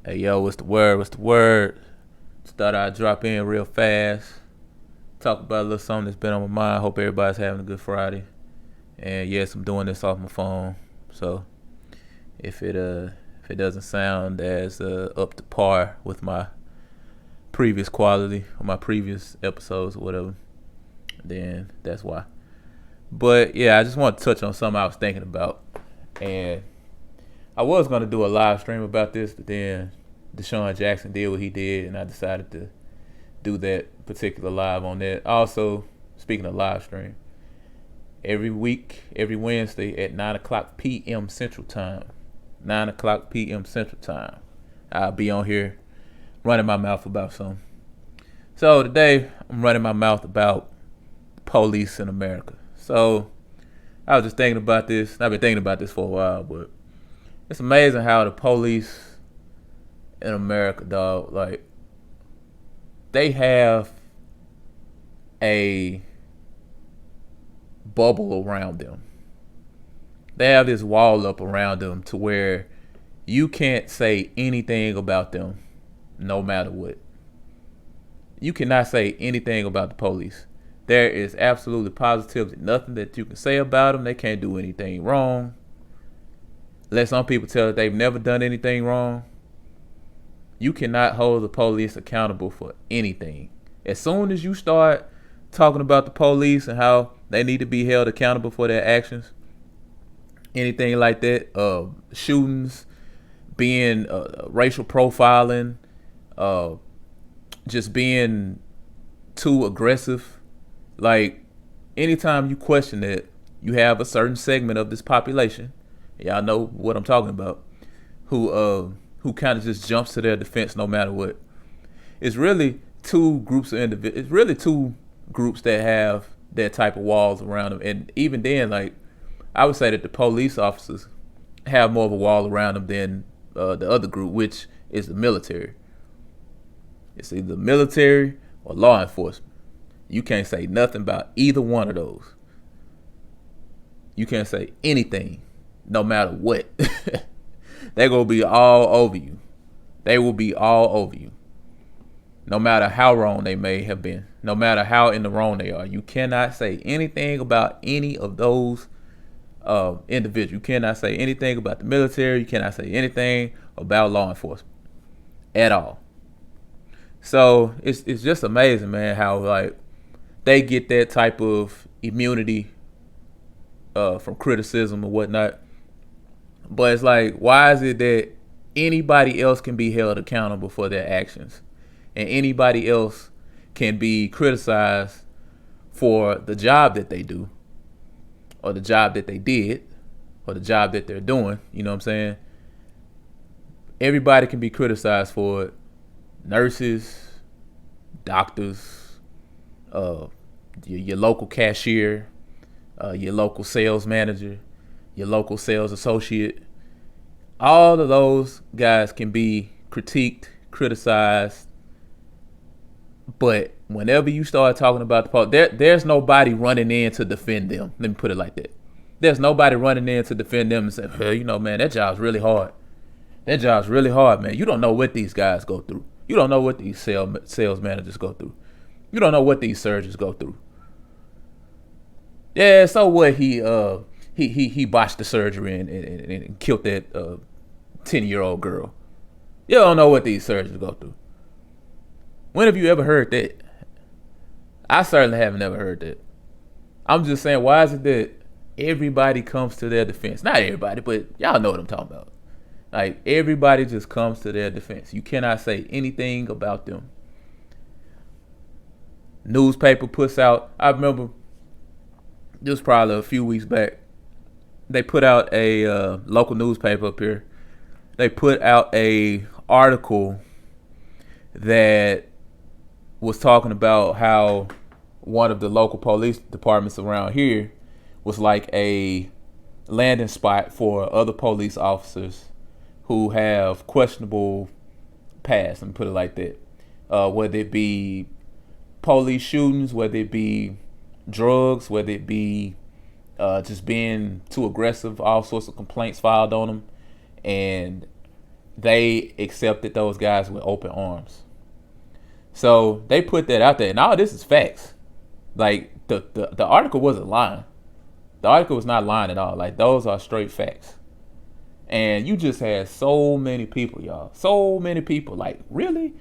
Hey yo, what's the word? What's the word? Just thought I'd drop in real fast, talk about a little something that's been on my mind. Hope everybody's having a good Friday. And yes, I'm doing this off my phone, so if it doesn't sound as up to par with my previous quality or my previous episodes or whatever, then that's why. But yeah, I just want to touch on something I was thinking about, and I was gonna do a live stream about this, but then Deshaun Jackson did what he did, and I decided to do that particular live on that. Also, speaking of live stream, every week, every Wednesday at 9 o'clock p.m. Central Time, 9 o'clock p.m. Central Time, I'll be on here running my mouth about something. So today, I'm running my mouth about police in America. So I was just thinking about this. I've been thinking about this for a while, but it's amazing how the police in America, dog, like they have a bubble around them. They have this wall up around them to where you can't say anything about them no matter what. You cannot say anything about the police. There is absolutely positively nothing that you can say about them. They can't do anything wrong. Let some people tell that they've never done anything wrong. You cannot hold the police accountable for anything. As soon as you start talking about the police and how they need to be held accountable for their actions, anything like that, shootings, being racial profiling, just being too aggressive, like anytime you question it, you have a certain segment of this population, y'all know what I'm talking about, who kind of just jumps to their defense no matter what. It's really two groups of individuals. It's really two groups that have that type of walls around them, and even then, like I would say that the police officers have more of a wall around them than the other group, which is the military. It's either military or law enforcement. You can't say nothing about either one of those. You can't say anything, no matter what. They're going to be all over you. They will be all over you. No matter how wrong they may have been. No matter how in the wrong they are. You cannot say anything about any of those individuals. You cannot say anything about the military. You cannot say anything about law enforcement. At all. So it's just amazing, man, how like they get that type of immunity from criticism or whatnot. But it's like, why is it that anybody else can be held accountable for their actions, and anybody else can be criticized for the job that they do, or the job that they did, or the job that they're doing? You know what I'm saying? Everybody can be criticized for it. Nurses, doctors, your local cashier, your local sales manager, your local sales associate. All of those guys can be critiqued, criticized, but whenever you start talking about the police, there's nobody running in to defend them. Let me put it like that. There's nobody running in to defend them and say, hey, you know, man, that job's really hard. That job's really hard, man. You don't know what these guys go through. You don't know what these sales managers go through. You don't know what these surgeons go through. Yeah, so what? He botched the surgery and killed that 10-year-old girl. You don't know what these surgeons go through. When have you ever heard that? I certainly haven't ever heard that. I'm just saying, why is it that everybody comes to their defense? Not everybody, but y'all know what I'm talking about. Like, everybody just comes to their defense. You cannot say anything about them. Newspaper puts out, I remember, this was probably a few weeks back, they put out a local newspaper up here. They put out a article that was talking about how one of the local police departments around here was like a landing spot for other police officers who have questionable past, and put it like that. Whether it be police shootings, whether it be drugs, whether it be just being too aggressive, all sorts of complaints filed on them. And they accepted those guys with open arms. So they put that out there, and all this is facts. Like the article wasn't lying. The article was not lying at all. Like those are straight facts. And you just had so many people, y'all. So many people. Like, really?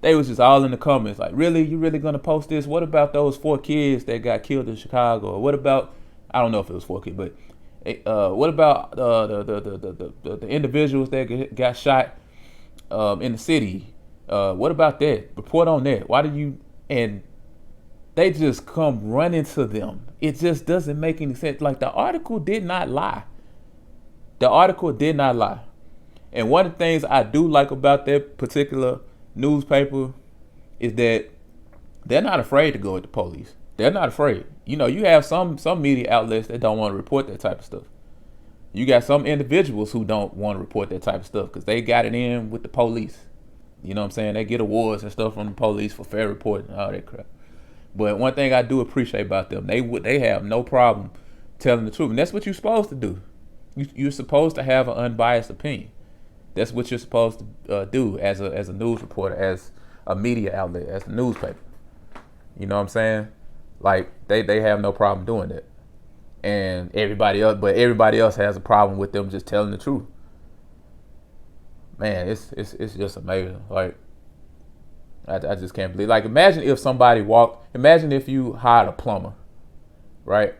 They was just all in the comments. Like, really? You really gonna post this? What about those 4 kids that got killed in Chicago? Or what about? I don't know if it was 4 kids, but what about the individuals that got shot in the city? What about that? Report on that. Why did you? And they just come running to them. It just doesn't make any sense. Like, the article did not lie. The article did not lie. And one of the things I do like about that particular newspaper is that they're not afraid to go at the police. They're not afraid. You know, you have some media outlets that don't want to report that type of stuff. You got some individuals who don't want to report that type of stuff because they got it in with the police. You know what I'm saying? They get awards and stuff from the police for fair reporting and all that crap. But one thing I do appreciate about them, they have no problem telling the truth. And that's what you're supposed to do. You're supposed to have an unbiased opinion. That's what you're supposed to do as a news reporter, as a media outlet, as a newspaper. You know what I'm saying? Like, they have no problem doing that. And everybody else has a problem with them just telling the truth. Man, it's just amazing. Like, I just can't believe. Like, imagine if you hired a plumber, right?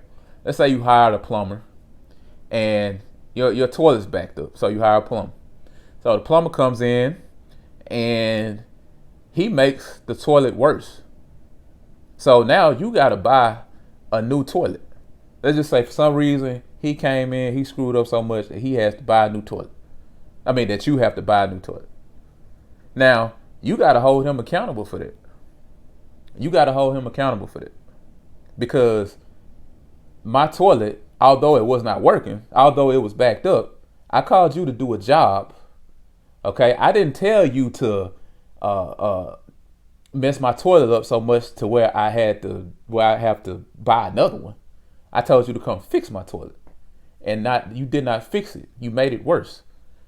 Let's say you hired a plumber and your toilet's backed up. So you hire a plumber. So the plumber comes in and he makes the toilet worse. So now you gotta buy a new toilet. Let's just say for some reason he came in, he screwed up so much that he has to buy a new toilet. I mean, that you have to buy a new toilet. Now, you gotta hold him accountable for that. You gotta hold him accountable for that. Because my toilet, although it was not working, although it was backed up, I called you to do a job. Okay, I didn't tell you to mess my toilet up so much to where I have to buy another one. I told you to come fix my toilet, and you did not fix it. You made it worse.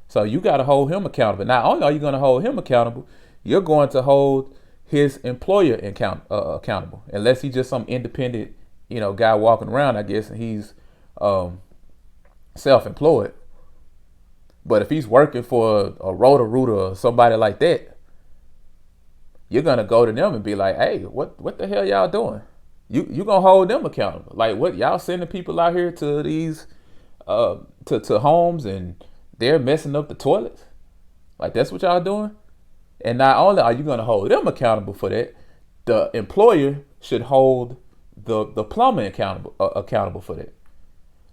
So you got to hold him accountable. Not only are you going to hold him accountable, you're going to hold his employer accountable, unless he's just some independent, guy walking around, I guess, and he's self-employed. But if he's working for a Roto-Rooter or somebody like that, you're gonna go to them and be like, "Hey, what the hell y'all doing?" You gonna hold them accountable. Like, what, y'all sending people out here to these to homes and they're messing up the toilets? Like, that's what y'all doing? And not only are you gonna hold them accountable for that, the employer should hold the plumber accountable for that.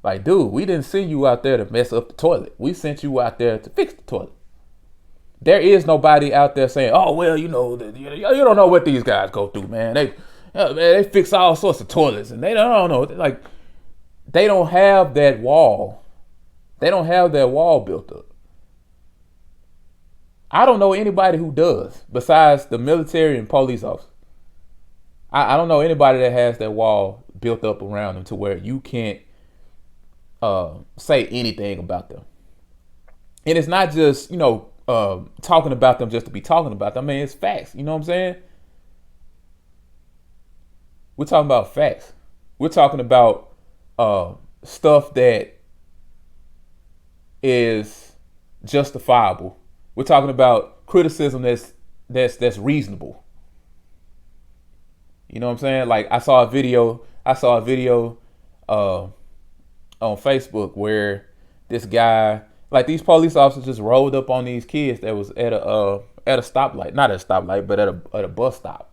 Like, dude, we didn't send you out there to mess up the toilet. We sent you out there to fix the toilet. There is nobody out there saying, "Oh, well, you don't know what these guys go through, man. They fix all sorts of toilets, and they don't know." Like, they don't have that wall. They don't have that wall built up. I don't know anybody who does, besides the military and police officers. I don't know anybody that has that wall built up around them to where you can't say anything about them. And it's not just, talking about them just to be talking about them. I mean, it's facts. You know what I'm saying? We're talking about facts. We're talking about stuff that is justifiable. We're talking about criticism that's reasonable. You know what I'm saying? Like, I saw a video on Facebook where this guy, like, these police officers just rolled up on these kids that was at a stoplight, not at a stoplight, but at a bus stop.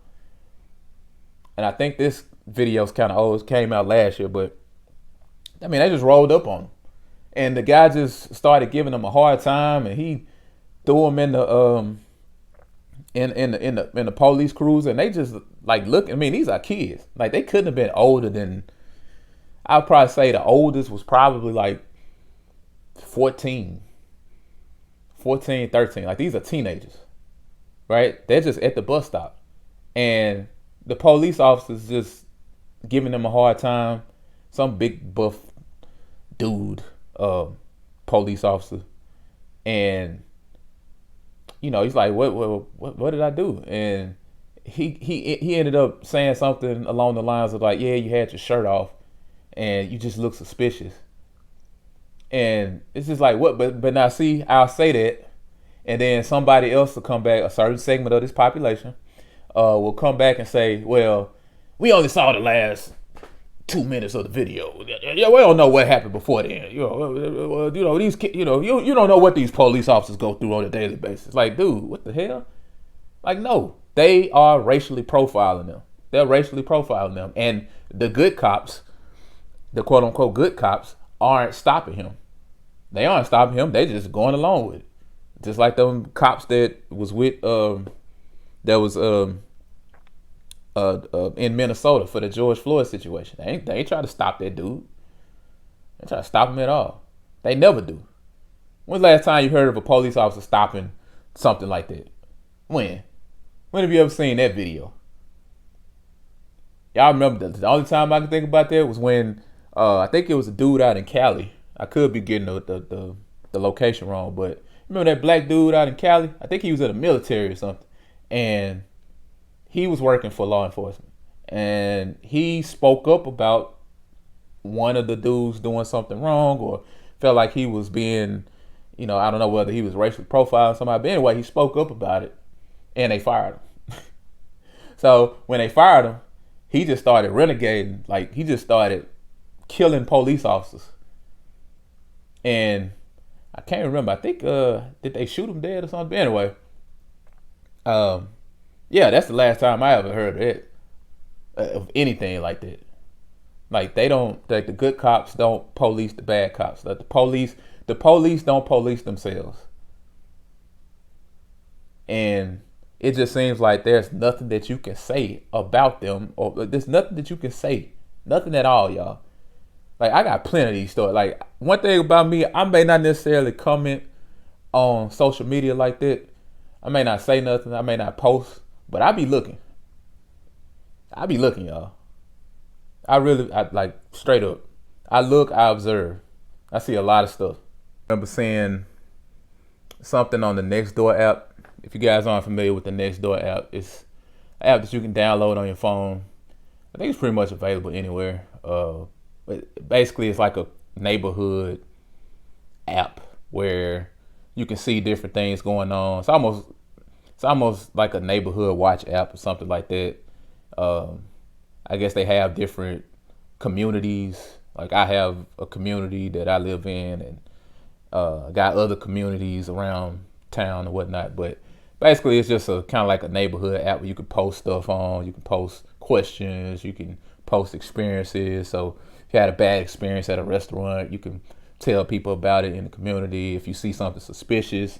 And I think this video's kind of old. It came out last year, but I mean, they just rolled up on him, and the guy just started giving them a hard time, and he threw them in the police cruiser, and they just like look. I mean, these are kids. Like, they couldn't have been older than, I'd probably say the oldest was probably like 14, 13. Like, these are teenagers, right? They're just at the bus stop, and the police officers just giving them a hard time. Some big buff dude, police officer, and he's like, what did I do? And he ended up saying something along the lines of like, yeah, you had your shirt off and you just look suspicious. And it's just like, what? But now see, I'll say that, and then somebody else will come back, a certain segment of this population, will come back and say, well, we only saw the last 2 minutes of the video. Yeah, we don't know what happened before then. These kids, you don't know what these police officers go through on a daily basis. Like, dude, what the hell? Like, no, they are racially profiling them. They're racially profiling them, and the good cops, the quote unquote good cops, aren't stopping him. They aren't stopping him. They just going along with it. Just like them cops that was with in Minnesota for the George Floyd situation. They ain't try to stop that dude. They try to stop him at all. They never do. When's the last time you heard of a police officer stopping something like that? When? When have you ever seen that video? Y'all remember the only time I can think about that was when I think it was a dude out in Cali. I could be getting the location wrong, but remember that black dude out in Cali? I think he was in the military or something. And he was working for law enforcement. And he spoke up about one of the dudes doing something wrong or felt like he was being, I don't know whether he was racially profiling somebody. But anyway, he spoke up about it and they fired him. So when they fired him, he just started renegading. Like, he just started killing police officers. And I can't remember. I think did they shoot him dead or something? But anyway, yeah, that's the last time I ever heard of it, of anything like that. Like, they don't, like, the good cops don't police the bad cops. Like, the police don't police themselves. And it just seems like there's nothing that you can say about them, or there's nothing that you can say, nothing at all, y'all. Like, I got plenty of these stories. Like, one thing about me, I may not necessarily comment on social media like that. I may not say nothing. I may not post, but I be looking. Y'all. I like, straight up. I look, I observe. I see a lot of stuff. I remember seeing something on the Nextdoor app. If you guys aren't familiar with the Nextdoor app, it's an app that you can download on your phone. I think it's pretty much available anywhere. But basically, it's like a neighborhood app where you can see different things going on. It's almost like a neighborhood watch app or something like that. I guess they have different communities. Like, I have a community that I live in, and I got other communities around town and whatnot. But basically, it's just a kind of like a neighborhood app where you can post stuff on. You can post questions. You can post experiences. So if you had a bad experience at a restaurant, you can tell people about it in the community. If you see something suspicious,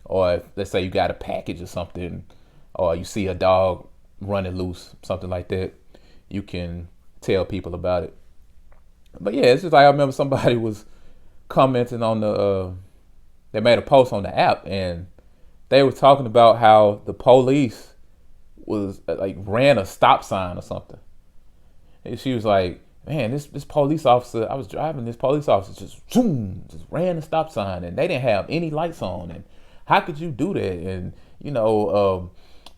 or if, let's say you got a package or something, or you see a dog running loose, something like that, you can tell people about it. But yeah, it's just like I remember somebody was commenting on they made a post on the app, and they were talking about how the police was like ran a stop sign or something. And she was like, man, this police officer, I was driving, this police officer just ran a stop sign, and they didn't have any lights on. And how could you do that? And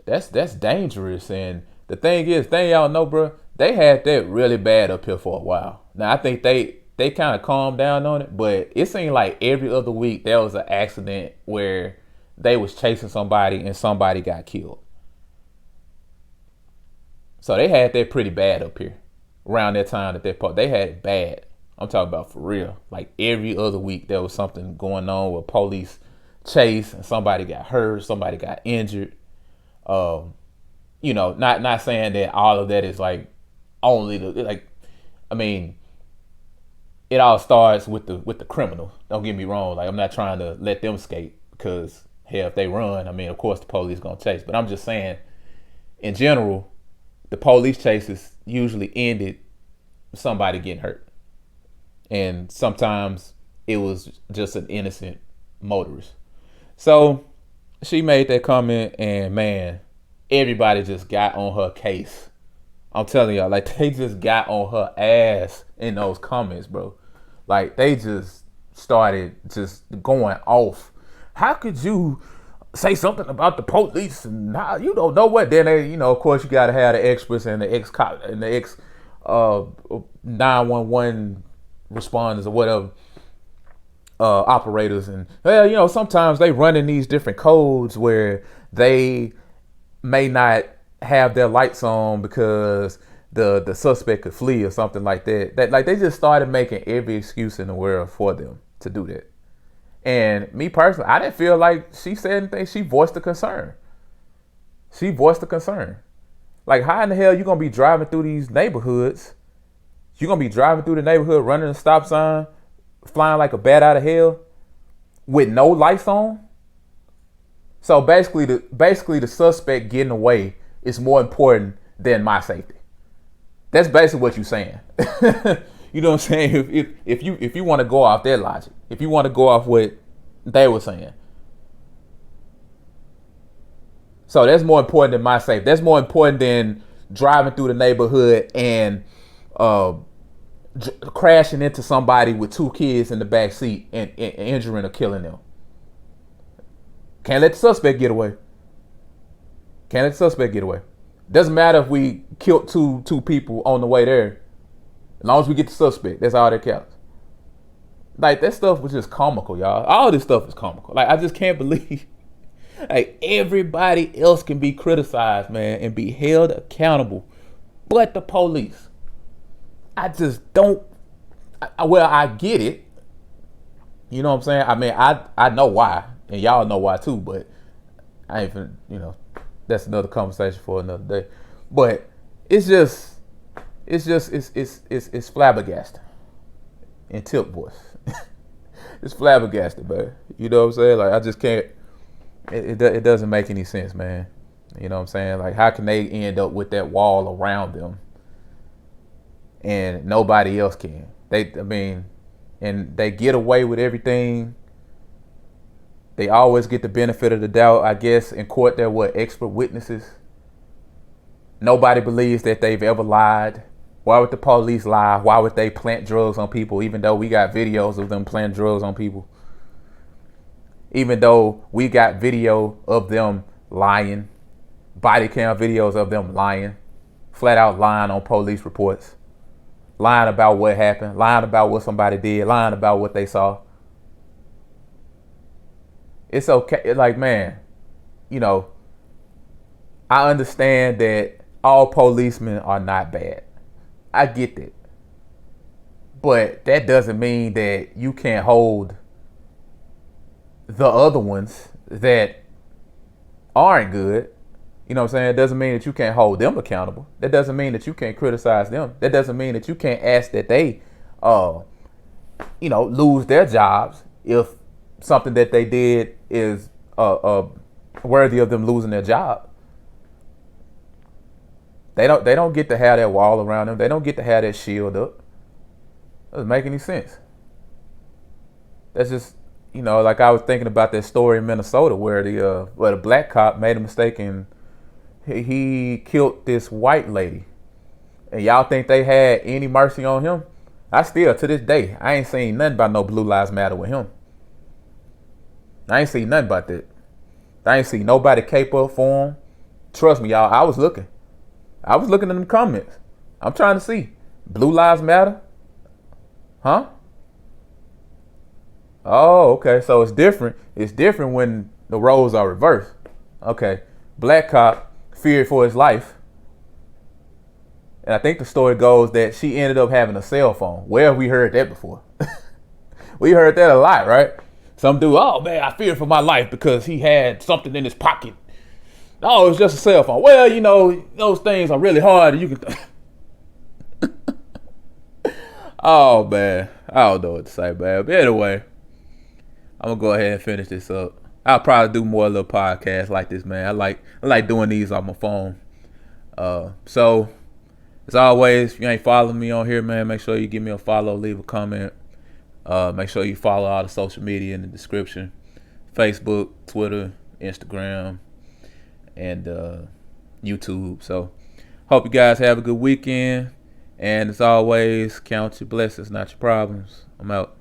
that's dangerous. And the thing y'all know, bro, they had that really bad up here for a while. Now I think they kind of calmed down on it, but it seemed like every other week there was an accident where they was chasing somebody and somebody got killed. So they had that pretty bad up here. Around that time that they had it bad. I'm talking about for real. Like, every other week there was something going on with police chase and somebody got hurt, somebody got injured. Not saying that all of that is like only it all starts with the criminal. Don't get me wrong. Like, I'm not trying to let them escape, because hell, if they run, of course the police gonna chase. But I'm just saying, in general, the police chases usually ended with somebody getting hurt. And sometimes it was just an innocent motorist. So she made that comment, and man, everybody just got on her case. I'm telling y'all, like, they just got on her ass in those comments, bro. Like, they just started just going off. How could you say something about the police and how you don't know what. Then they, of course, you got to have the experts and the ex cop and the ex 911 responders or whatever, operators, and well, sometimes they run in these different codes where they may not have their lights on because the suspect could flee or something like that. That like they just started making every excuse in the world for them to do that. And me personally, I didn't feel like she said anything. She voiced the concern. Like, how in the hell you gonna be driving through these neighborhoods? You gonna be driving through the neighborhood, running a stop sign, flying like a bat out of hell, with no lights on? So basically, the suspect getting away is more important than my safety. That's basically what you're saying. You know what I'm saying? If you want to go off their logic, if you want to go off what they were saying, so that's more important than my safety. That's more important than driving through the neighborhood and crashing into somebody with 2 kids in the back seat and injuring or killing them. Can't let the suspect get away. Doesn't matter if we killed two people on the way there. As long as we get the suspect, that's all that counts. Like, that stuff was just comical, y'all. All this stuff is comical. Like, I just can't believe, like, everybody else can be criticized, man, and be held accountable, but the police. I just don't. I get it. You know what I'm saying? I mean, I know why, and y'all know why too, but I ain't finna, that's another conversation for another day. But it's flabbergasted in tip voice. It's flabbergasted, man. You know what I'm saying? Like, I just can't. It doesn't make any sense, man. You know what I'm saying? Like, how can they end up with that wall around them and nobody else can? And they get away with everything. They always get the benefit of the doubt, I guess. In court, they're expert witnesses. Nobody believes that they've ever lied. Why would the police lie? Why would they plant drugs on people, even though we got videos of them planting drugs on people? Even though we got video of them lying, body cam videos of them lying, flat out lying on police reports, lying about what happened, lying about what somebody did, lying about what they saw. It's okay. Like, man, I understand that all policemen are not bad. I get that. But that doesn't mean that you can't hold the other ones that aren't good. You know what I'm saying? It doesn't mean that you can't hold them accountable. That doesn't mean that you can't criticize them. That doesn't mean that you can't ask that they, lose their jobs if something that they did is worthy of them losing their job. They don't get to have that wall around them. They don't get to have that shield up. Doesn't make any sense. That's just, like I was thinking about that story in Minnesota where the black cop made a mistake and he killed this white lady. And y'all think they had any mercy on him? I still, to this day, I ain't seen nothing about no Blue Lives Matter with him. I ain't seen nothing about that. I ain't seen nobody cape up for him. Trust me, y'all, I was looking in the comments. I'm trying to see. Blue Lives Matter? Huh? Oh, okay. So it's different. It's different when the roles are reversed. Okay. Black cop feared for his life. And I think the story goes that she ended up having a cell phone. Where have we heard that before? We heard that a lot, right? Some dude, oh man, I feared for my life because he had something in his pocket. Oh, it's just a cell phone. Well, those things are really hard and you can... Oh, man. I don't know what to say, man. But anyway, I'm going to go ahead and finish this up. I'll probably do more little podcasts like this, man. I like doing these on my phone. So, as always, if you ain't following me on here, man, make sure you give me a follow, leave a comment. Make sure you follow all the social media in the description. Facebook, Twitter, Instagram, and YouTube. So, hope you guys have a good weekend. And as always, count your blessings, not your problems. I'm out.